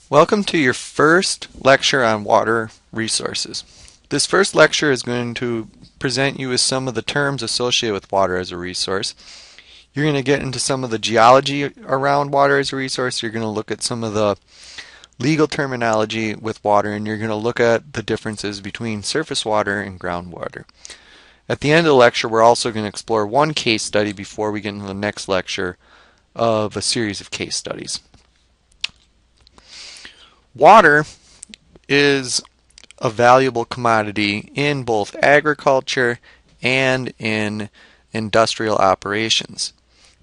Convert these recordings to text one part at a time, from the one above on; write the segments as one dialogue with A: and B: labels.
A: Welcome to your first lecture on water resources. This first lecture is going to present you with some of the terms associated with water as a resource. You're going to get into some of the geology around water as a resource. You're going to look at some of the legal terminology with water, and you're going to look at the differences between surface water and groundwater. At the end of the lecture, we're also going to explore one case study before we get into the next lecture of a series of case studies. Water is a valuable commodity in both agriculture and in industrial operations.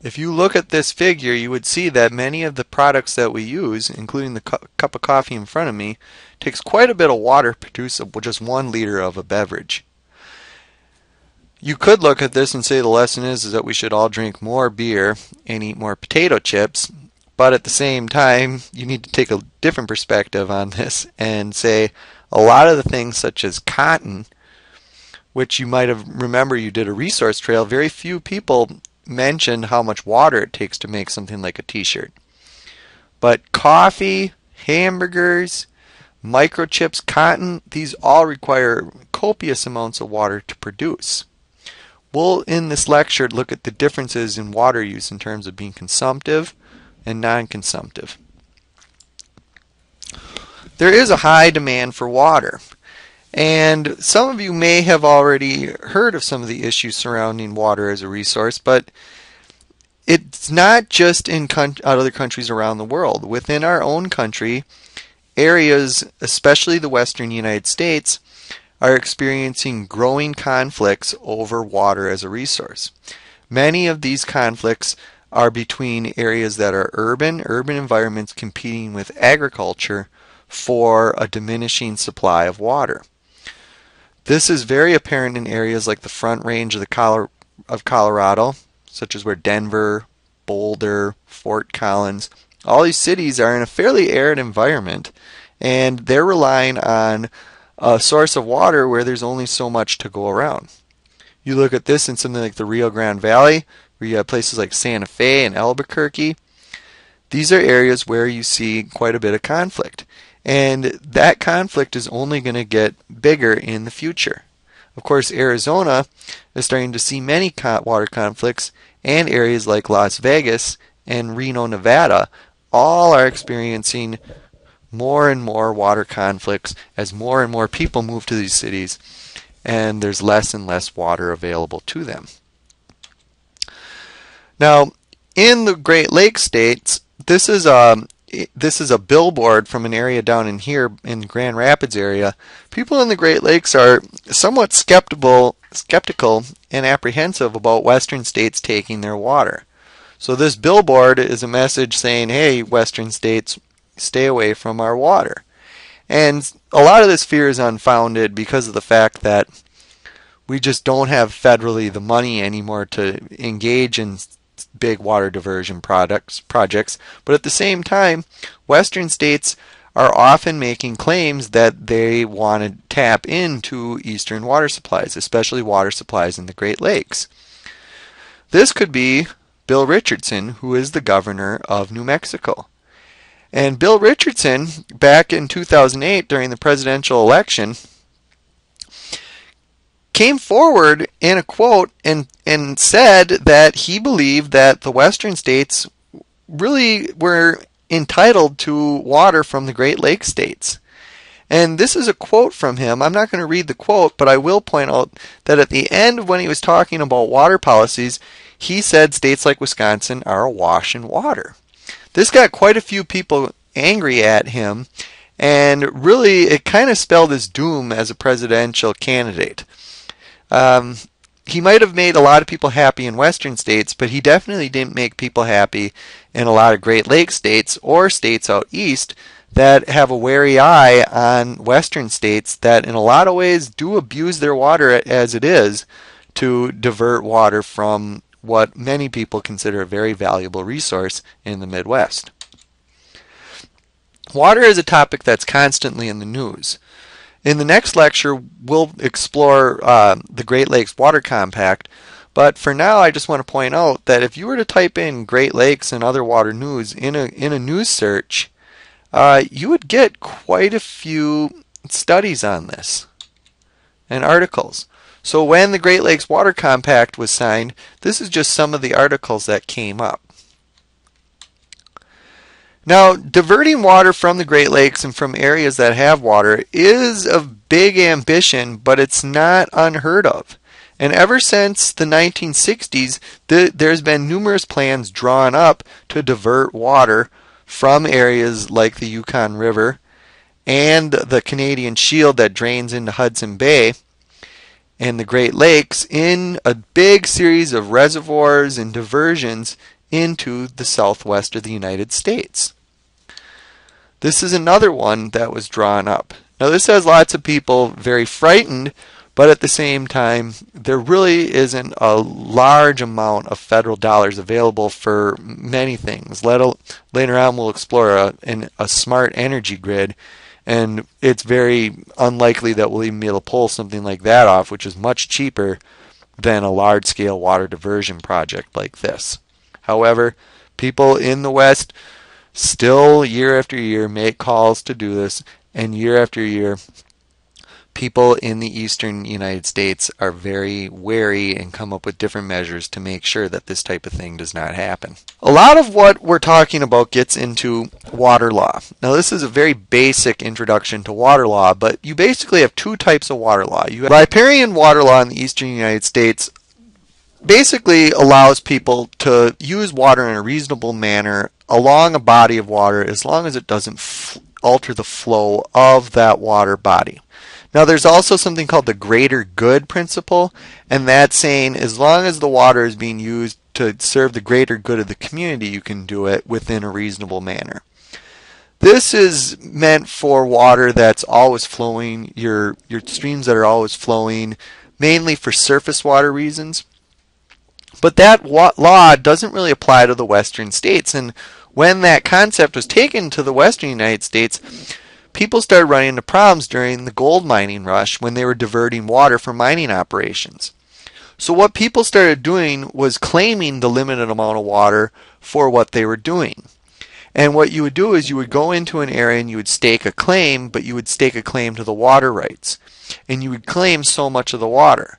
A: If you look at this figure, you would see that many of the products that we use, including the cup of coffee in front of me, takes quite a bit of water to produce just 1 liter of a beverage. You could look at this and say the lesson is that we should all drink more beer and eat more potato chips. But at the same time, you need to take a different perspective on this and say a lot of the things such as cotton, which you might have remember you did a resource trail, very few people mentioned how much water it takes to make something like a t-shirt. But coffee, hamburgers, microchips, cotton, these all require copious amounts of water to produce. We'll, in this lecture, look at the differences in water use in terms of being consumptive and non-consumptive. There is a high demand for water, and some of you may have already heard of some of the issues surrounding water as a resource, but it's not just in other countries around the world. Within our own country, areas, especially the western United States, are experiencing growing conflicts over water as a resource. Many of these conflicts are between areas that are urban environments competing with agriculture for a diminishing supply of water. This is very apparent in areas like the Front Range of Colorado, such as where Denver, Boulder, Fort Collins, all these cities are in a fairly arid environment, and they're relying on a source of water where there's only so much to go around. You look at this in something like the Rio Grande Valley, where you have places like Santa Fe and Albuquerque. These are areas where you see quite a bit of conflict. And that conflict is only going to get bigger in the future. Of course, Arizona is starting to see many water conflicts, and areas like Las Vegas and Reno, Nevada, all are experiencing more and more water conflicts as more and more people move to these cities, and there's less and less water available to them. Now, in the Great Lakes states, this is a billboard from an area down in here in the Grand Rapids area. People in the Great Lakes are somewhat skeptical and apprehensive about western states taking their water. So this billboard is a message saying, hey, western states, stay away from our water. And a lot of this fear is unfounded because of the fact that we just don't have federally the money anymore to engage in big water diversion projects, but at the same time, western states are often making claims that they want to tap into eastern water supplies, especially water supplies in the Great Lakes. This could be Bill Richardson, who is the governor of New Mexico. And Bill Richardson, back in 2008 during the presidential election, came forward in a quote and said that he believed that the western states really were entitled to water from the Great Lakes states. And this is a quote from him. I'm not going to read the quote, but I will point out that at the end when he was talking about water policies, he said states like Wisconsin are awash in water. This got quite a few people angry at him, and really it kind of spelled his doom as a presidential candidate. He might have made a lot of people happy in western states, but he definitely didn't make people happy in a lot of Great Lakes states or states out east that have a wary eye on western states that in a lot of ways do abuse their water as it is to divert water from what many people consider a very valuable resource in the Midwest. Water is a topic that's constantly in the news. In the next lecture, we'll explore the Great Lakes Water Compact, but for now I just want to point out that if you were to type in Great Lakes and other water news in a news search, you would get quite a few studies on this and articles. So when the Great Lakes Water Compact was signed, this is just some of the articles that came up. Now, diverting water from the Great Lakes and from areas that have water is a big ambition, but it's not unheard of. And ever since the 1960s, there's been numerous plans drawn up to divert water from areas like the Yukon River and the Canadian Shield that drains into Hudson Bay and the Great Lakes in a big series of reservoirs and diversions into the southwest of the United States. This is another one that was drawn up. Now this has lots of people very frightened, but at the same time there really isn't a large amount of federal dollars available for many things. Later on we'll explore a smart energy grid, and it's very unlikely that we'll even be able to pull something like that off, which is much cheaper than a large-scale water diversion project like this. However, people in the West still year after year make calls to do this, and year after year people in the eastern United States are very wary and come up with different measures to make sure that this type of thing does not happen. A lot of what we're talking about gets into water law. Now this is a very basic introduction to water law, but you basically have two types of water law. You have riparian water law in the eastern United States. Basically allows people to use water in a reasonable manner along a body of water as long as it doesn't alter the flow of that water body. Now there's also something called the greater good principle, and that's saying as long as the water is being used to serve the greater good of the community, you can do it within a reasonable manner. This is meant for water that's always flowing, your streams that are always flowing, mainly for surface water reasons. But that law doesn't really apply to the western states, and when that concept was taken to the western United States, people started running into problems during the gold mining rush when they were diverting water for mining operations. So what people started doing was claiming the limited amount of water for what they were doing. And what you would do is you would go into an area and you would stake a claim, but you would stake a claim to the water rights. And you would claim so much of the water.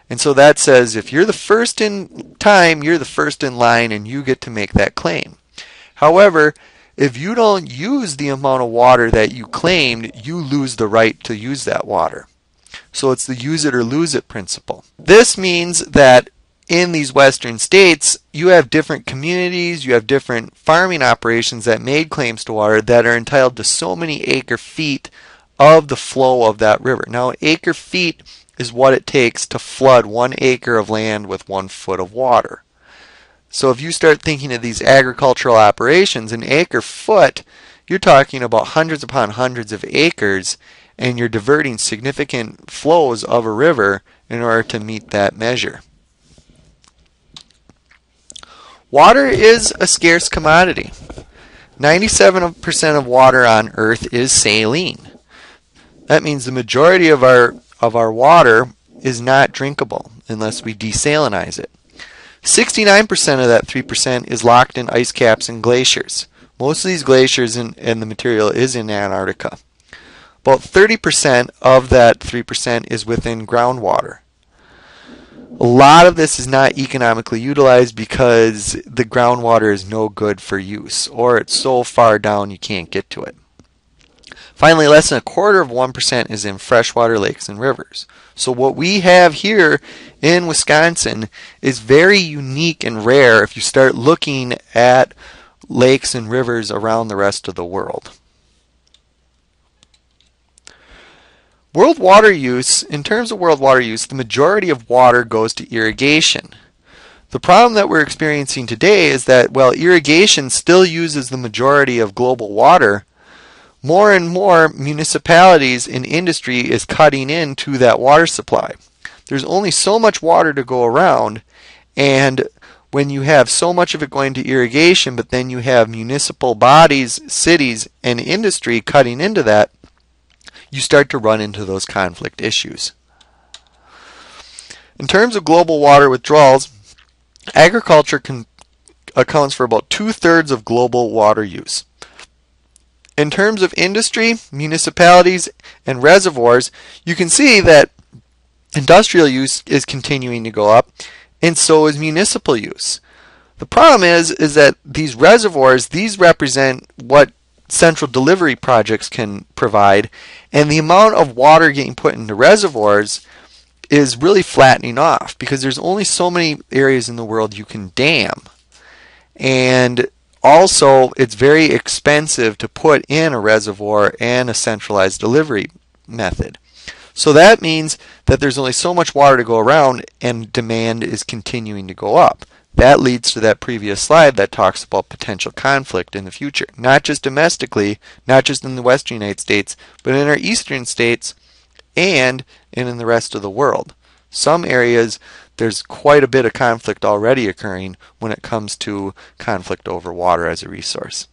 A: And so that says if you're the first in time, you're the first in line and you get to make that claim. However, if you don't use the amount of water that you claimed, you lose the right to use that water. So it's the use it or lose it principle. This means that in these western states, you have different communities, you have different farming operations that made claims to water that are entitled to so many acre feet of the flow of that river. Now, acre feet is what it takes to flood 1 acre of land with 1 foot of water. So if you start thinking of these agricultural operations, an acre foot, you're talking about hundreds upon hundreds of acres, and you're diverting significant flows of a river in order to meet that measure. Water is a scarce commodity. 97% of water on Earth is saline. That means the majority of our water is not drinkable unless we desalinize it. 69% of that 3% is locked in ice caps and glaciers. Most of these glaciers and the material is in Antarctica. About 30% of that 3% is within groundwater. A lot of this is not economically utilized because the groundwater is no good for use, or it's so far down you can't get to it. Finally, less than 1/4% is in freshwater lakes and rivers. So what we have here in Wisconsin is very unique and rare if you start looking at lakes and rivers around the rest of the world. World water use, in terms of world water use, the majority of water goes to irrigation. The problem that we're experiencing today is that while irrigation still uses the majority of global water, more and more municipalities and industry is cutting into that water supply. There's only so much water to go around, and when you have so much of it going to irrigation, but then you have municipal bodies, cities, and industry cutting into that, you start to run into those conflict issues. In terms of global water withdrawals, agriculture accounts for about 2/3 of global water use. In terms of industry, municipalities, and reservoirs, you can see that industrial use is continuing to go up, and so is municipal use. The problem is that these reservoirs, these represent what central delivery projects can provide, and the amount of water getting put into reservoirs is really flattening off because there's only so many areas in the world you can dam. And also, it's very expensive to put in a reservoir and a centralized delivery method. So that means that there's only so much water to go around and demand is continuing to go up. That leads to that previous slide that talks about potential conflict in the future, not just domestically, not just in the western United States, but in our eastern states and in the rest of the world. Some areas, there's quite a bit of conflict already occurring when it comes to conflict over water as a resource.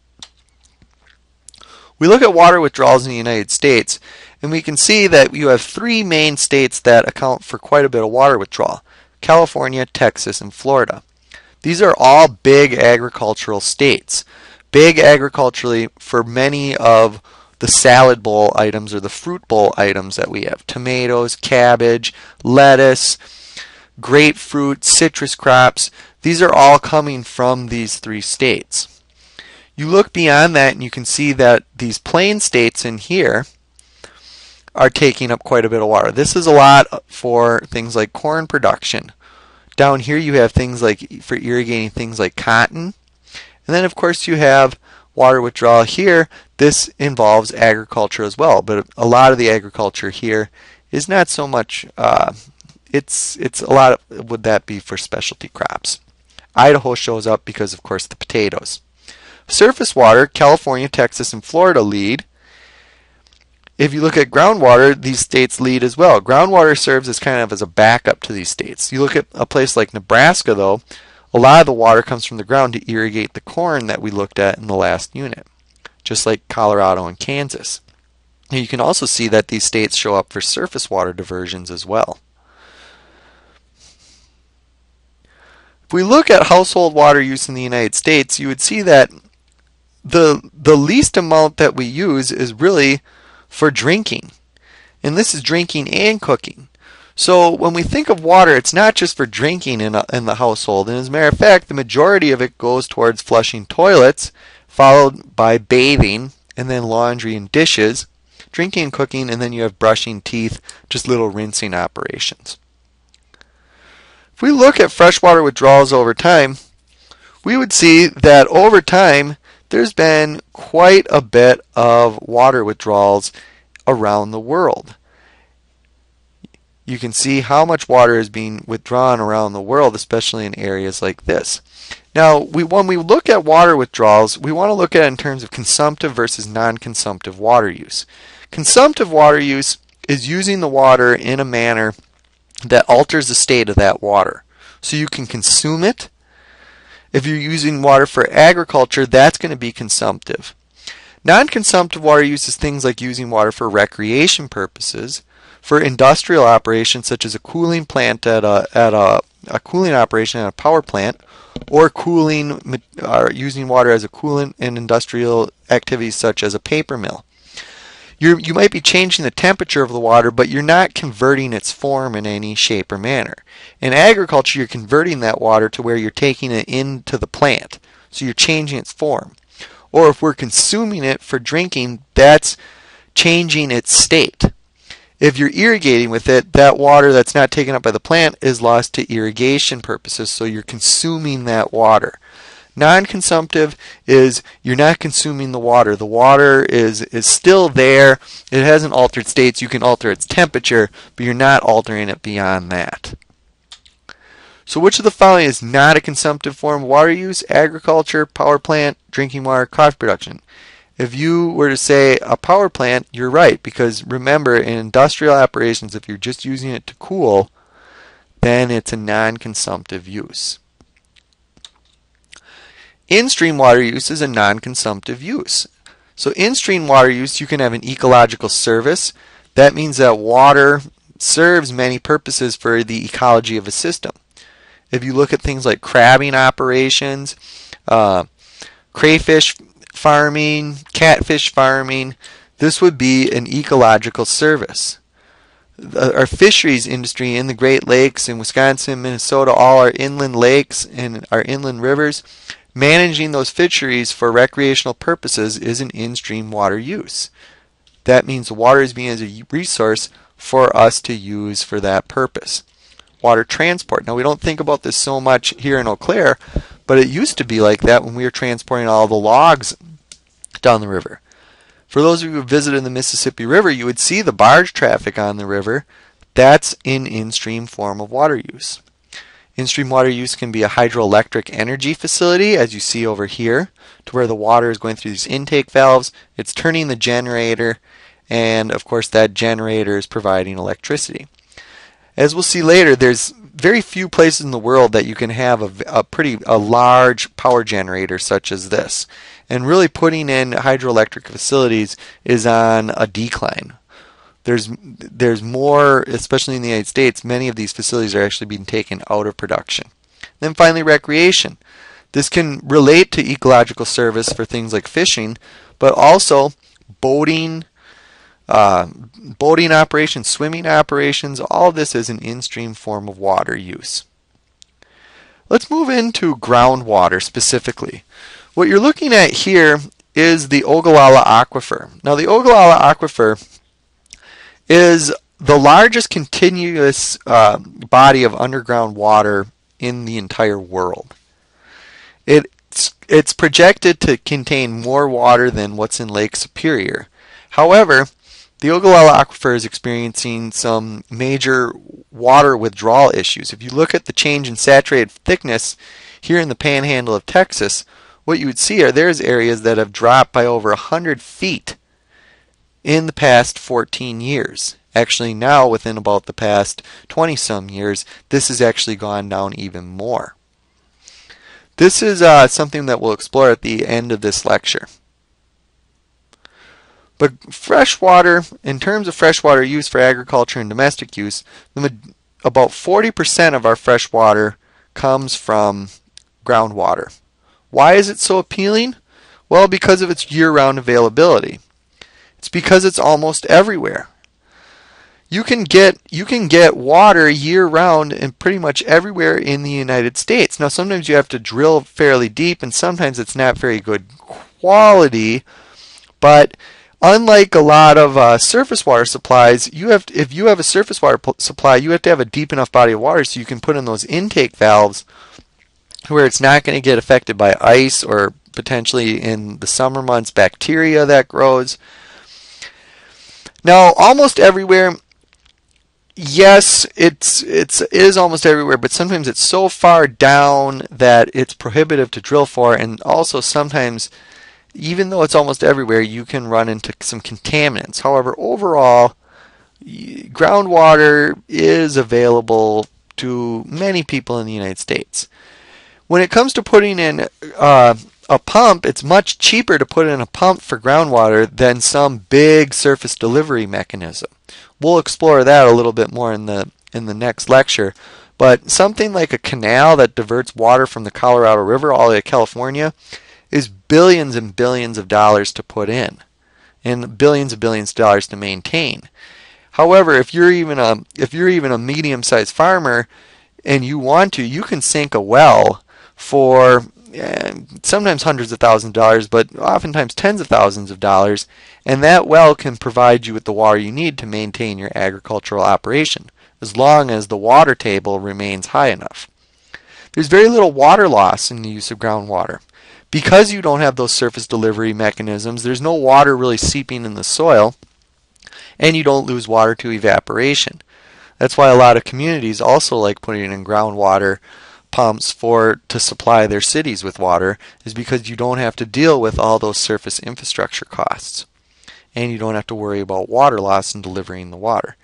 A: We look at water withdrawals in the United States, and we can see that you have three main states that account for quite a bit of water withdrawal: California, Texas, and Florida. These are all big agricultural states. Big agriculturally for many of the salad bowl items or the fruit bowl items that we have. Tomatoes, cabbage, lettuce, grapefruit, citrus crops. These are all coming from these three states. You look beyond that and you can see that these plain states in here are taking up quite a bit of water. This is a lot for things like corn production. Down here you have things like for irrigating things like cotton. And then of course you have water withdrawal here. This involves agriculture as well, but a lot of the agriculture here is not so much, it's a lot of, would that be for specialty crops. Idaho shows up because of course the potatoes. Surface water, California, Texas, and Florida lead. If you look at groundwater, these states lead as well. Groundwater serves as kind of as a backup to these states. You look at a place like Nebraska though, a lot of the water comes from the ground to irrigate the corn that we looked at in the last unit, just like Colorado and Kansas. And you can also see that these states show up for surface water diversions as well. If we look at household water use in the United States, you would see that the least amount that we use is really for drinking. And this is drinking and cooking. So when we think of water, it's not just for drinking in the household. And as a matter of fact, the majority of it goes towards flushing toilets, followed by bathing, and then laundry and dishes, drinking and cooking, and then you have brushing teeth, just little rinsing operations. If we look at freshwater withdrawals over time, we would see that over time there's been quite a bit of water withdrawals around the world. You can see how much water is being withdrawn around the world, especially in areas like this. Now, when we look at water withdrawals, we want to look at it in terms of consumptive versus non-consumptive water use. Consumptive water use is using the water in a manner that alters the state of that water. So you can consume it. If you're using water for agriculture, that's going to be consumptive. Non-consumptive water use is things like using water for recreation purposes, for industrial operations such as a cooling plant at a cooling operation at a power plant, or cooling using water as a coolant in industrial activities such as a paper mill. You might be changing the temperature of the water, but you're not converting its form in any shape or manner. In agriculture, you're converting that water to where you're taking it into the plant. So you're changing its form. Or if we're consuming it for drinking, that's changing its state. If you're irrigating with it, that water that's not taken up by the plant is lost to irrigation purposes, so you're consuming that water. Non-consumptive is you're not consuming the water. The water is still there. It hasn't altered states. You can alter its temperature, but you're not altering it beyond that. So which of the following is not a consumptive form of water use? Agriculture, power plant, drinking water, coffee production. If you were to say a power plant, you're right, because remember, in industrial operations, if you're just using it to cool, then it's a non-consumptive use. In-stream water use is a non-consumptive use. So in-stream water use, you can have an ecological service. That means that water serves many purposes for the ecology of a system. If you look at things like crabbing operations, crayfish farming, catfish farming. This would be an ecological service. Our fisheries industry in the Great Lakes in Wisconsin, Minnesota, all our inland lakes and our inland rivers, managing those fisheries for recreational purposes is an in-stream water use. That means the water is being as a resource for us to use for that purpose. Water transport. Now we don't think about this so much here in Eau Claire, but it used to be like that when we were transporting all the logs down the river. For those of you who visited the Mississippi River, you would see the barge traffic on the river. That's an in-stream form of water use. In-stream water use can be a hydroelectric energy facility, as you see over here, to where the water is going through these intake valves. It's turning the generator, and of course that generator is providing electricity. As we'll see later, there's very few places in the world that you can have a large power generator such as this. And really putting in hydroelectric facilities is on a decline. There's more, especially in the United States, many of these facilities are actually being taken out of production. Then finally, recreation. This can relate to ecological service for things like fishing, but also boating, boating operations, swimming operations. All of this is an in-stream form of water use. Let's move into groundwater specifically. What you're looking at here is the Ogallala Aquifer. Now the Ogallala Aquifer is the largest continuous body of underground water in the entire world. It's projected to contain more water than what's in Lake Superior. However, the Ogallala Aquifer is experiencing some major water withdrawal issues. If you look at the change in saturated thickness here in the panhandle of Texas, what you would see are there's areas that have dropped by over 100 feet in the past 14 years. Actually now, within about the past 20-some years, this has actually gone down even more. This is something that we'll explore at the end of this lecture. But freshwater, in terms of freshwater use for agriculture and domestic use, about 40% of our fresh water comes from groundwater. Why is it so appealing? Well, because of its year-round availability. It's because it's almost everywhere. You can get water year-round and pretty much everywhere in the United States. Now, sometimes you have to drill fairly deep, and sometimes it's not very good quality. But unlike a lot of surface water supplies, if you have a surface water supply, you have to have a deep enough body of water so you can put in those intake valves where it's not going to get affected by ice or potentially in the summer months bacteria that grows. Now, almost everywhere, yes, it is almost everywhere, but sometimes it's so far down that it's prohibitive to drill for, and also sometimes, even though it's almost everywhere, you can run into some contaminants. However, overall, groundwater is available to many people in the United States. When it comes to putting in a pump, it's much cheaper to put in a pump for groundwater than some big surface delivery mechanism. We'll explore that a little bit more in the next lecture. But something like a canal that diverts water from the Colorado River all the way to California is billions and billions of dollars to put in, and billions of dollars to maintain. However, if you're even a medium-sized farmer and you want to, you can sink a well for sometimes hundreds of thousands of dollars, but oftentimes tens of thousands of dollars, and that well can provide you with the water you need to maintain your agricultural operation, as long as the water table remains high enough. There's very little water loss in the use of groundwater. Because you don't have those surface delivery mechanisms, there's no water really seeping in the soil, and you don't lose water to evaporation. That's why a lot of communities also like putting in groundwater pumps to supply their cities with water, is because you don't have to deal with all those surface infrastructure costs, and you don't have to worry about water loss in delivering the water.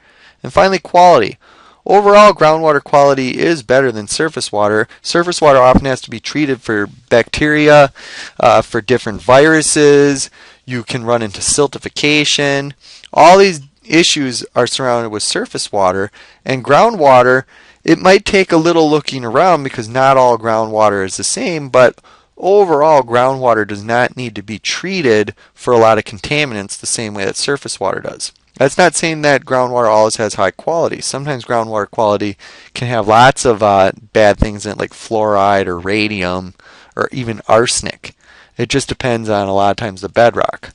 A: And finally, quality. Overall, groundwater quality is better than surface water. Surface water often has to be treated for bacteria, for different viruses. You can run into siltification. All these issues are surrounded with surface water, and groundwater, it might take a little looking around because not all groundwater is the same, but overall groundwater does not need to be treated for a lot of contaminants the same way that surface water does. That's not saying that groundwater always has high quality. Sometimes groundwater quality can have lots of bad things in it, like fluoride or radium or even arsenic. It just depends on a lot of times the bedrock.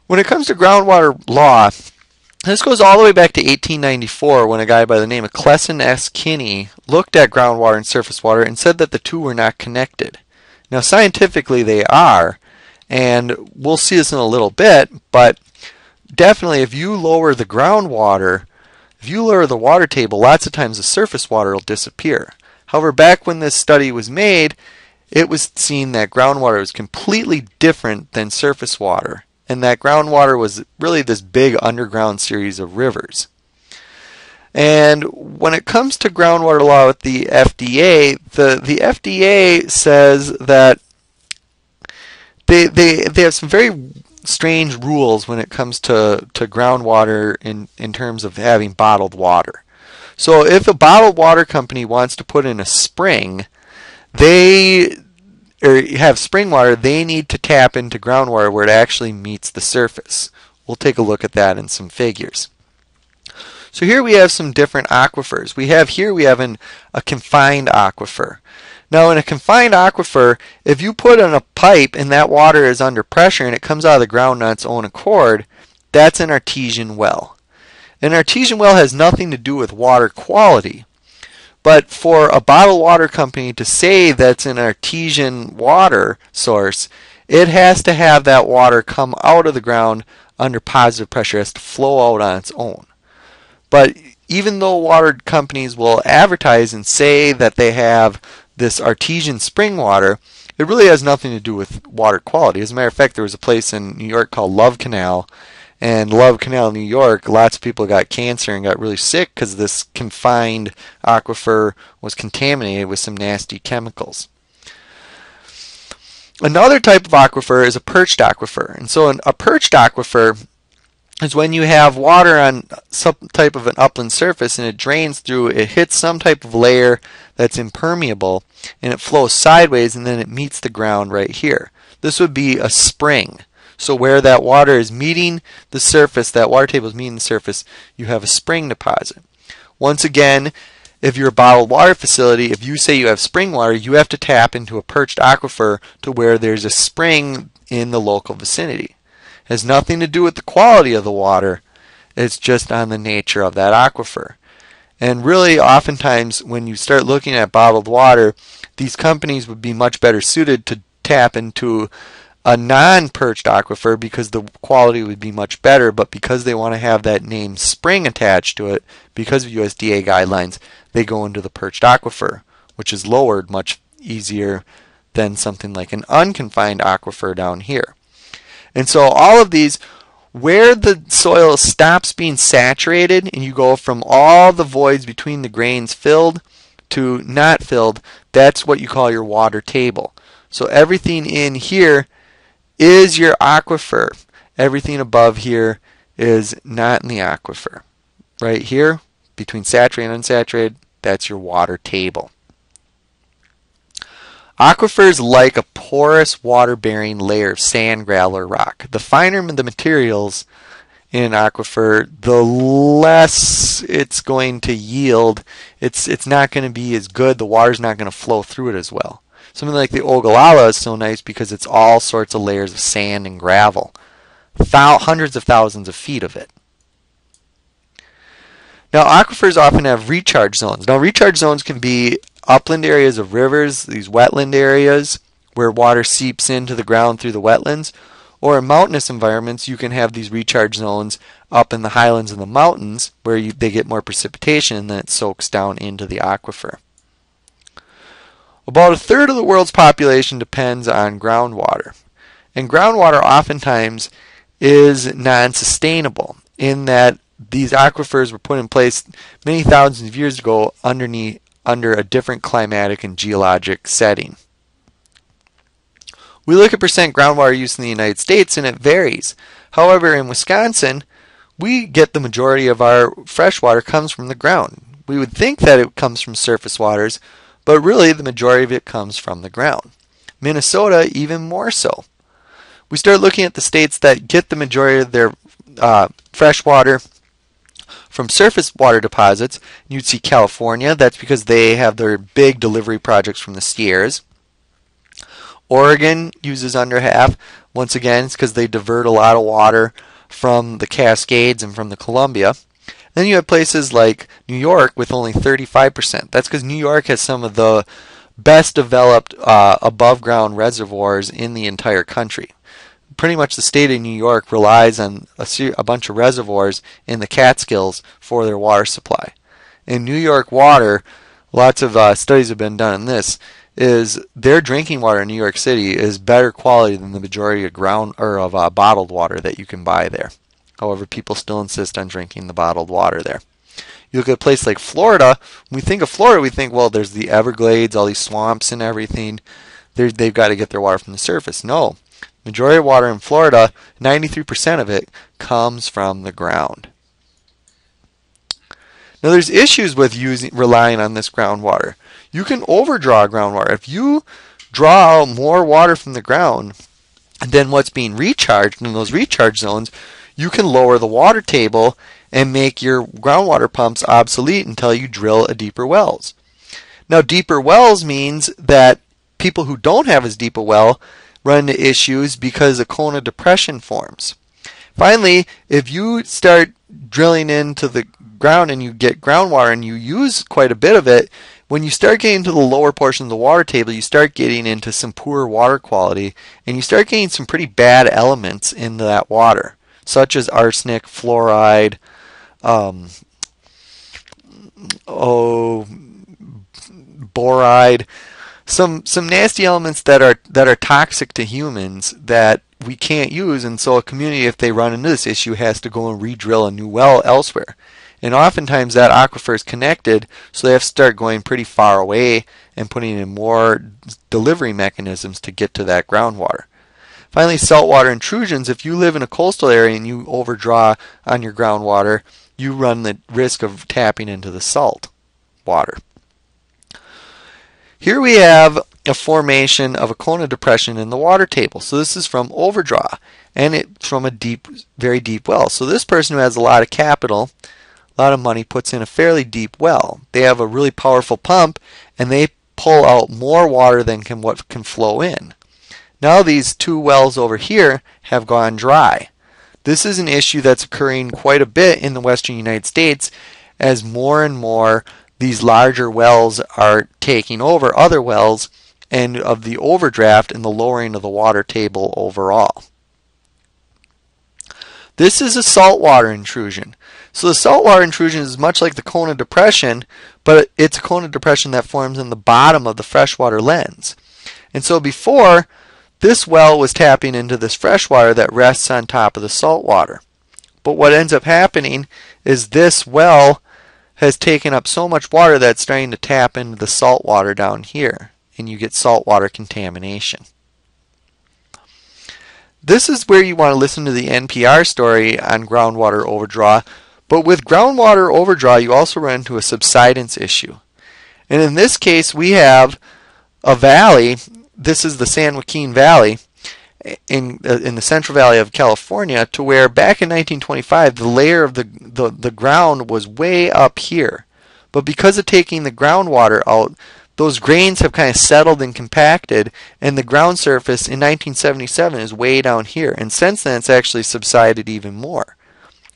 A: When it comes to groundwater law, this goes all the way back to 1894 when a guy by the name of Clesson S. Kinney looked at groundwater and surface water and said that the two were not connected. Now scientifically they are, and we'll see this in a little bit, but definitely if you lower the groundwater, if you lower the water table, lots of times the surface water will disappear. However, back when this study was made, it was seen that groundwater was completely different than surface water, and that groundwater was really this big underground series of rivers. And when it comes to groundwater law with the FDA, the FDA says that they have some very strange rules when it comes to groundwater in terms of having bottled water. So if a bottled water company wants to put in a spring, or have spring water, they need to tap into groundwater where it actually meets the surface. We'll take a look at that in some figures. So here we have some different aquifers. We have a confined aquifer. Now in a confined aquifer, if you put in a pipe and that water is under pressure and it comes out of the ground on its own accord, that's an artesian well. An artesian well has nothing to do with water quality. But for a bottled water company to say that's an artesian water source, it has to have that water come out of the ground under positive pressure. It has to flow out on its own. But even though water companies will advertise and say that they have this artesian spring water, it really has nothing to do with water quality. As a matter of fact, there was a place in New York called Love Canal, and Love Canal, New York, lots of people got cancer and got really sick because this confined aquifer was contaminated with some nasty chemicals. Another type of aquifer is a perched aquifer. And so a perched aquifer is when you have water on some type of an upland surface and it drains through, it hits some type of layer that's impermeable and it flows sideways and then it meets the ground right here. This would be a spring. So where that water is meeting the surface, that water table is meeting the surface, you have a spring deposit. Once again, if you're a bottled water facility, if you say you have spring water, you have to tap into a perched aquifer to where there's a spring in the local vicinity. It has nothing to do with the quality of the water, it's just on the nature of that aquifer. And really, oftentimes, when you start looking at bottled water, these companies would be much better suited to tap into a non-perched aquifer because the quality would be much better, but because they want to have that name spring attached to it, because of USDA guidelines, they go into the perched aquifer, which is lowered much easier than something like an unconfined aquifer down here. And so all of these, where the soil stops being saturated and you go from all the voids between the grains filled to not filled, that's what you call your water table. So everything in here is your aquifer. Everything above here is not in the aquifer. Right here, between saturated and unsaturated, that's your water table. Aquifers like a porous water-bearing layer of sand, gravel, or rock. The finer the materials in an aquifer, the less it's going to yield. It's not going to be as good. The water's not going to flow through it as well. Something like the Ogallala is so nice because it's all sorts of layers of sand and gravel. Hundreds of thousands of feet of it. Now, aquifers often have recharge zones. Now, recharge zones can be upland areas of rivers, these wetland areas where water seeps into the ground through the wetlands, or in mountainous environments you can have these recharge zones up in the highlands and the mountains where they get more precipitation and then it soaks down into the aquifer. About a third of the world's population depends on groundwater, and groundwater oftentimes is non-sustainable in that these aquifers were put in place many thousands of years ago under a different climatic and geologic setting. We look at percent groundwater use in the United States and it varies. However, in Wisconsin, we get the majority of our fresh water comes from the ground. We would think that it comes from surface waters, but really the majority of it comes from the ground. Minnesota even more so. We start looking at the states that get the majority of their fresh water from surface water deposits. You'd see California. That's because they have their big delivery projects from the Sierras. Oregon uses under half. Once again, it's because they divert a lot of water from the Cascades and from the Columbia. Then you have places like New York with only 35%. That's because New York has some of the best developed above ground reservoirs in the entire country. Pretty much the state of New York relies on a bunch of reservoirs in the Catskills for their water supply. In New York water, lots of studies have been done on this, is their drinking water in New York City is better quality than the majority of bottled water that you can buy there. However, people still insist on drinking the bottled water there. You look at a place like Florida. When we think of Florida, we think, well, there's the Everglades, all these swamps and everything. They've got to get their water from the surface. No. Majority of water in Florida, 93% of it, comes from the ground. Now, there's issues with relying on this groundwater. You can overdraw groundwater. If you draw more water from the ground than what's being recharged in those recharge zones, you can lower the water table and make your groundwater pumps obsolete until you drill a deeper wells. Now, deeper wells means that people who don't have as deep a well run into issues because a cone of depression forms. Finally, if you start drilling into the ground and you get groundwater and you use quite a bit of it, when you start getting to the lower portion of the water table, you start getting into some poor water quality and you start getting some pretty bad elements into that water, such as arsenic, fluoride, boride, some nasty elements that are toxic to humans that we can't use, and so a community, if they run into this issue, has to go and re-drill a new well elsewhere. And oftentimes that aquifer is connected, so they have to start going pretty far away and putting in more delivery mechanisms to get to that groundwater. Finally, saltwater intrusions. If you live in a coastal area and you overdraw on your groundwater, you run the risk of tapping into the salt water. Here we have a formation of a cone of depression in the water table. So this is from overdraw, and it's from a very deep well. So this person who has a lot of capital, a lot of money, puts in a fairly deep well. They have a really powerful pump, and they pull out more water than what can flow in. Now these two wells over here have gone dry. This is an issue that's occurring quite a bit in the western United States as more and more these larger wells are taking over other wells, and of the overdraft and the lowering of the water table overall. This is a saltwater intrusion. So the saltwater intrusion is much like the cone of depression, but it's a cone of depression that forms in the bottom of the freshwater lens. And so before, this well was tapping into this freshwater that rests on top of the saltwater. But what ends up happening is this well has taken up so much water that it's starting to tap into the saltwater down here, and you get saltwater contamination. This is where you want to listen to the NPR story on groundwater overdraw, but with groundwater overdraw you also run into a subsidence issue. And in this case we have a valley. This is the San Joaquin Valley in the Central Valley of California, to where back in 1925 the layer of the ground was way up here. But because of taking the groundwater out, those grains have kind of settled and compacted, and the ground surface in 1977 is way down here. And since then it's actually subsided even more.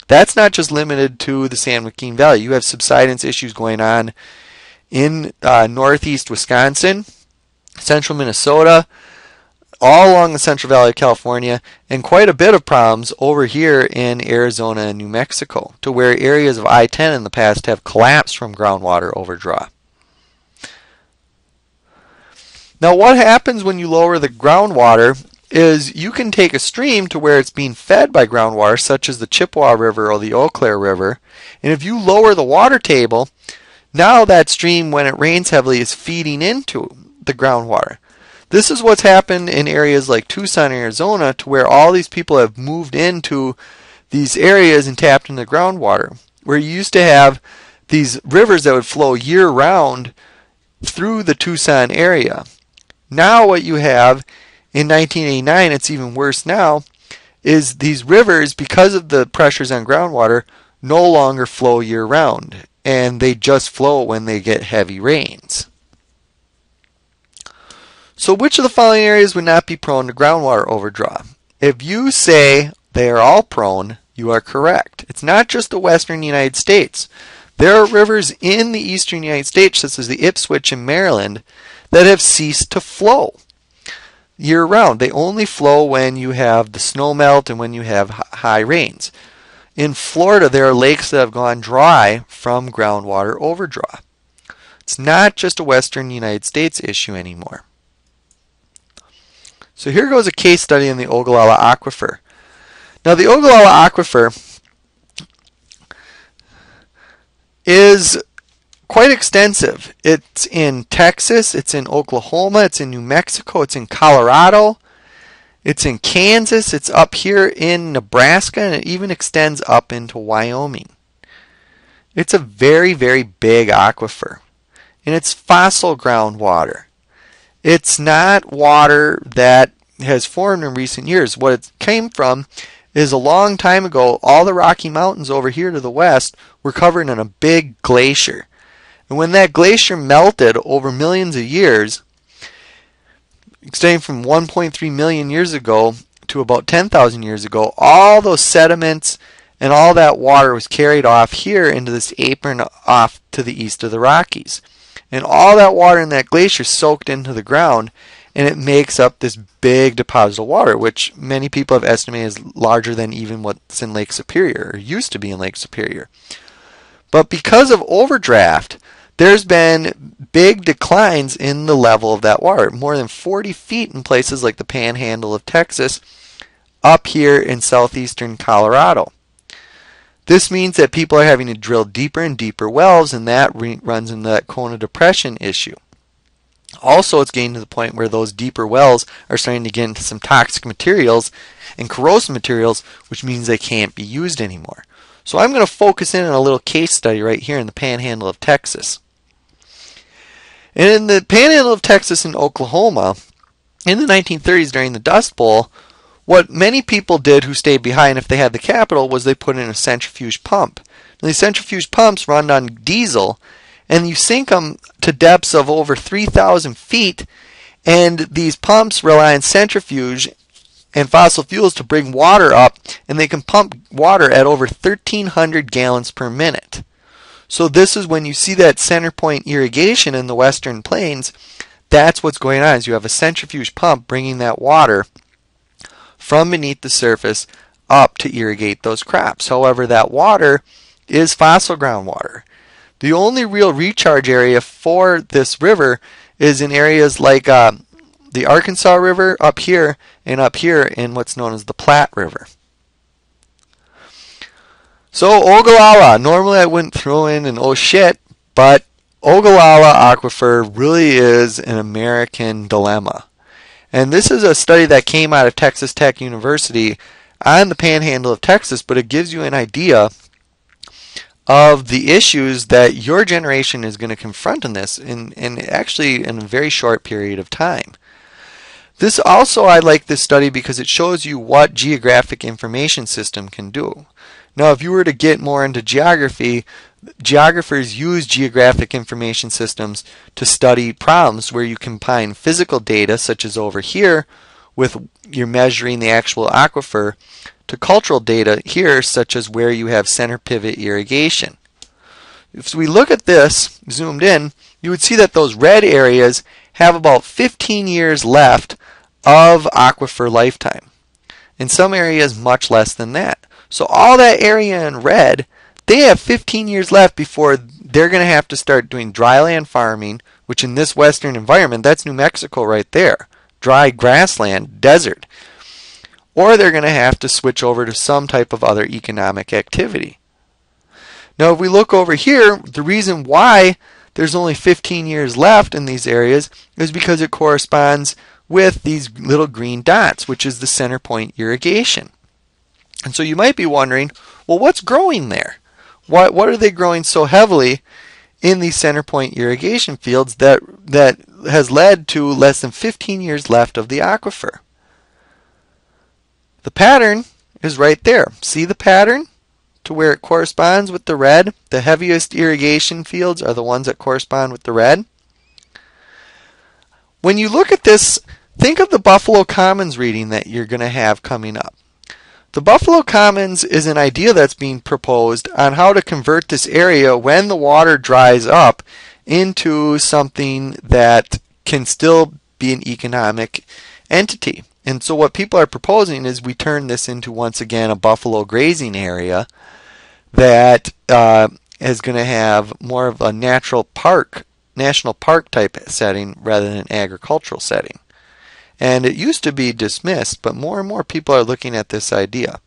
A: That's not just limited to the San Joaquin Valley. You have subsidence issues going on in northeast Wisconsin, central Minnesota, all along the Central Valley of California, and quite a bit of problems over here in Arizona and New Mexico, to where areas of I-10 in the past have collapsed from groundwater overdraw. Now what happens when you lower the groundwater is you can take a stream to where it's being fed by groundwater, such as the Chippewa River or the Eau Claire River, and if you lower the water table, now that stream, when it rains heavily, is feeding into the groundwater. This is what's happened in areas like Tucson, Arizona, to where all these people have moved into these areas and tapped into the groundwater, where you used to have these rivers that would flow year-round through the Tucson area. Now what you have in 1989, it's even worse now, is these rivers, because of the pressures on groundwater, no longer flow year-round, and they just flow when they get heavy rains. So which of the following areas would not be prone to groundwater overdraw? If you say they are all prone, you are correct. It's not just the western United States. There are rivers in the eastern United States, such as the Ipswich in Maryland, that have ceased to flow year-round. They only flow when you have the snow melt and when you have high rains. In Florida, there are lakes that have gone dry from groundwater overdraw. It's not just a western United States issue anymore. So here goes a case study in the Ogallala Aquifer. Now the Ogallala Aquifer is quite extensive. It's in Texas, it's in Oklahoma, it's in New Mexico, it's in Colorado, it's in Kansas, it's up here in Nebraska, and it even extends up into Wyoming. It's a very, very big aquifer, and it's fossil groundwater. It's not water that has formed in recent years. What it came from is a long time ago, all the Rocky Mountains over here to the west were covered in a big glacier. And when that glacier melted over millions of years, extending from 1.3 million years ago to about 10,000 years ago, all those sediments and all that water was carried off here into this apron off to the east of the Rockies. And all that water in that glacier soaked into the ground, and it makes up this big deposit of water, which many people have estimated is larger than even what's in Lake Superior, or used to be in Lake Superior. But because of overdraft, there's been big declines in the level of that water, more than 40 feet in places like the Panhandle of Texas, up here in southeastern Colorado. This means that people are having to drill deeper and deeper wells, and that runs into that Kona depression issue. Also, it's getting to the point where those deeper wells are starting to get into some toxic materials and corrosive materials, which means they can't be used anymore. So I'm going to focus in on a little case study right here in the Panhandle of Texas. And in the Panhandle of Texas and Oklahoma, in the 1930s during the Dust Bowl, what many people did who stayed behind if they had the capital was they put in a centrifuge pump. Now, these centrifuge pumps run on diesel, and you sink them to depths of over 3,000 feet, and these pumps rely on centrifuge and fossil fuels to bring water up, and they can pump water at over 1,300 gallons per minute. So this is when you see that center point irrigation in the western plains, that's what's going on, is you have a centrifuge pump bringing that water from beneath the surface up to irrigate those crops. However, that water is fossil groundwater. The only real recharge area for this river is in areas like the Arkansas River up here, and up here in what's known as the Platte River. So Ogallala, normally I wouldn't throw in an oh shit, but Ogallala Aquifer really is an American dilemma. And this is a study that came out of Texas Tech University on the Panhandle of Texas, but it gives you an idea of the issues that your generation is going to confront in this, and actually in a very short period of time. This also, I like this study because it shows you what geographic information system can do. Now, if you were to get more into geography, geographers use geographic information systems to study problems where you combine physical data, such as over here, with you're measuring the actual aquifer, to cultural data here, such as where you have center pivot irrigation. If we look at this, zoomed in, you would see that those red areas have about 15 years left of aquifer lifetime. In some areas, much less than that. So all that area in red, they have 15 years left before they're going to have to start doing dryland farming, which in this western environment, that's New Mexico right there. Dry grassland, desert. Or they're going to have to switch over to some type of other economic activity. Now, if we look over here, the reason why there's only 15 years left in these areas is because it corresponds with these little green dots, which is the center point irrigation. And so you might be wondering, well, what's growing there? What are they growing so heavily in these center point irrigation fields that has led to less than 15 years left of the aquifer. The pattern is right there. See the pattern to where it corresponds with the red? The heaviest irrigation fields are the ones that correspond with the red. When you look at this, think of the Buffalo Commons reading that you're going to have coming up. The Buffalo Commons is an idea that's being proposed on how to convert this area when the water dries up into something that can still be an economic entity. And so what people are proposing is we turn this into, once again, a buffalo grazing area that is going to have more of a national park type setting rather than an agricultural setting. And it used to be dismissed, but more and more people are looking at this idea.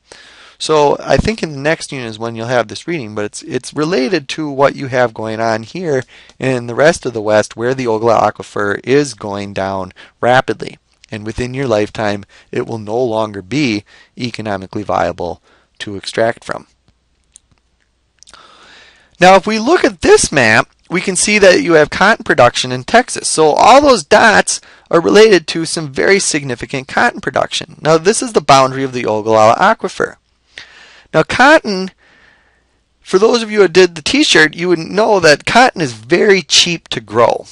A: So I think in the next unit is when you'll have this reading, but it's related to what you have going on here in the rest of the West, where the Ogallala Aquifer is going down rapidly. And within your lifetime, it will no longer be economically viable to extract from. Now, if we look at this map, we can see that you have cotton production in Texas. So all those dots are related to some very significant cotton production. Now, this is the boundary of the Ogallala Aquifer. Now, cotton, for those of you who did the t-shirt, you would know that cotton is very cheap to grow.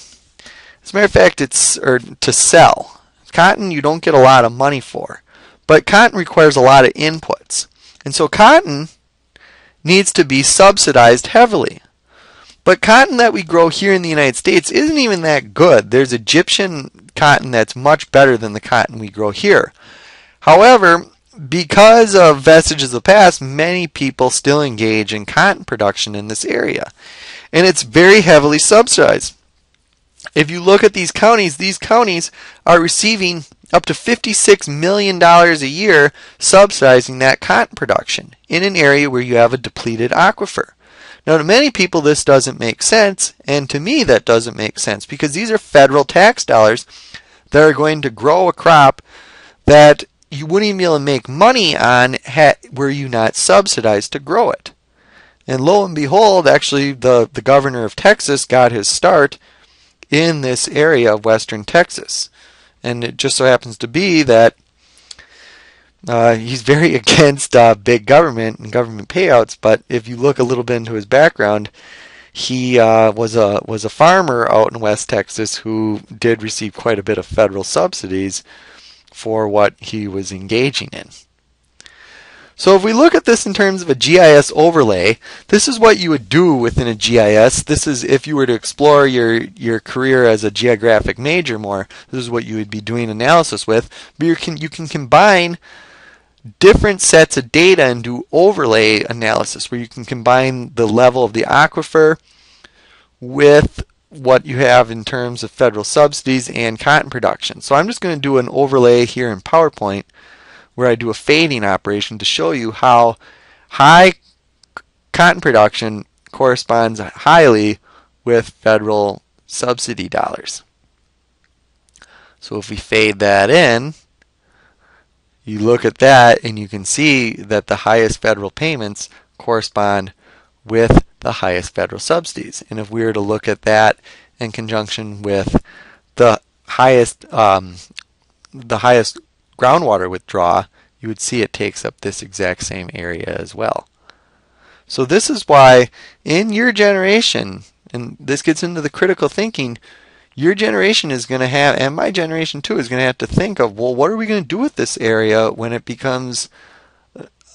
A: As a matter of fact, or to sell. Cotton you don't get a lot of money for, but cotton requires a lot of inputs. And so cotton needs to be subsidized heavily. But cotton that we grow here in the United States isn't even that good. There's Egyptian cotton that's much better than the cotton we grow here. However, because of vestiges of the past, many people still engage in cotton production in this area. And it's very heavily subsidized. If you look at these counties are receiving up to $56 million a year subsidizing that cotton production in an area where you have a depleted aquifer. Now, to many people this doesn't make sense, and to me that doesn't make sense, because these are federal tax dollars that are going to grow a crop that you wouldn't even be able to make money on were you not subsidized to grow it. And lo and behold, actually the governor of Texas got his start in this area of western Texas. And it just so happens to be that he's very against big government and government payouts, but if you look a little bit into his background, he was a farmer out in West Texas who did receive quite a bit of federal subsidies for what he was engaging in. So if we look at this in terms of a GIS overlay, this is what you would do within a GIS. This is if you were to explore your career as a geographic major more, this is what you would be doing analysis with. But you can combine different sets of data and do overlay analysis, where you can combine the level of the aquifer with what you have in terms of federal subsidies and cotton production. So I'm just going to do an overlay here in PowerPoint where I do a fading operation to show you how high cotton production corresponds highly with federal subsidy dollars. So if we fade that in, you look at that and you can see that the highest federal payments correspond with the highest federal subsidies. And if we were to look at that in conjunction with the highest groundwater withdrawal, you would see it takes up this exact same area as well. So this is why in your generation, and this gets into the critical thinking, your generation is going to have, and my generation too, is going to have to think of, well, what are we going to do with this area when it becomes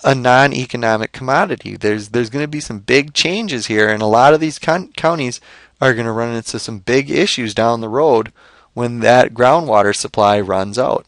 A: a non-economic commodity? There's going to be some big changes here, and a lot of these counties are going to run into some big issues down the road when that groundwater supply runs out.